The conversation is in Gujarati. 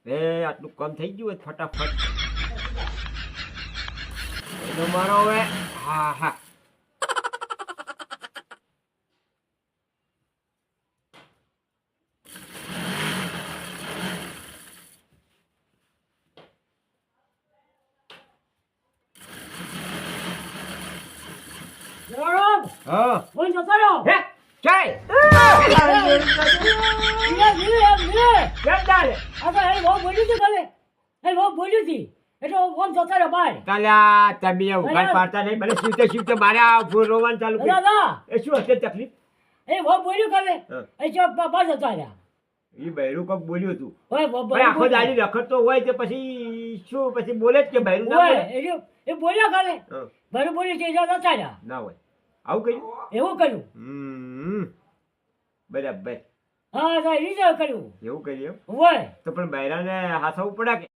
આટલું કામ થઈ ગયું હોય ફટાફટ એનો મારો હવે હા હા જવાબ હા બોલ જતો રહ્યો હે જય કેમ ચાલે તાલ્યા તમે ઉઘાડ પાડતા નહીં મને શીવતે મારે આ ફૂલ રોવાનું ચાલુ કર્યું એ શું હશે તકલીફ એ બૈરું કોક બોલ્યું હતું પણ આખો દાડી રખડતો હોય તો પછી શું પછી બોલે જ કે બૈરું ના બોલે હા, ના હોય આવું કર્યું એવું કર્યું બરાબર હા એ રીતે કર્યું એવું કર્યું હોય તો પણ બૈરાને હાથવું પડે કે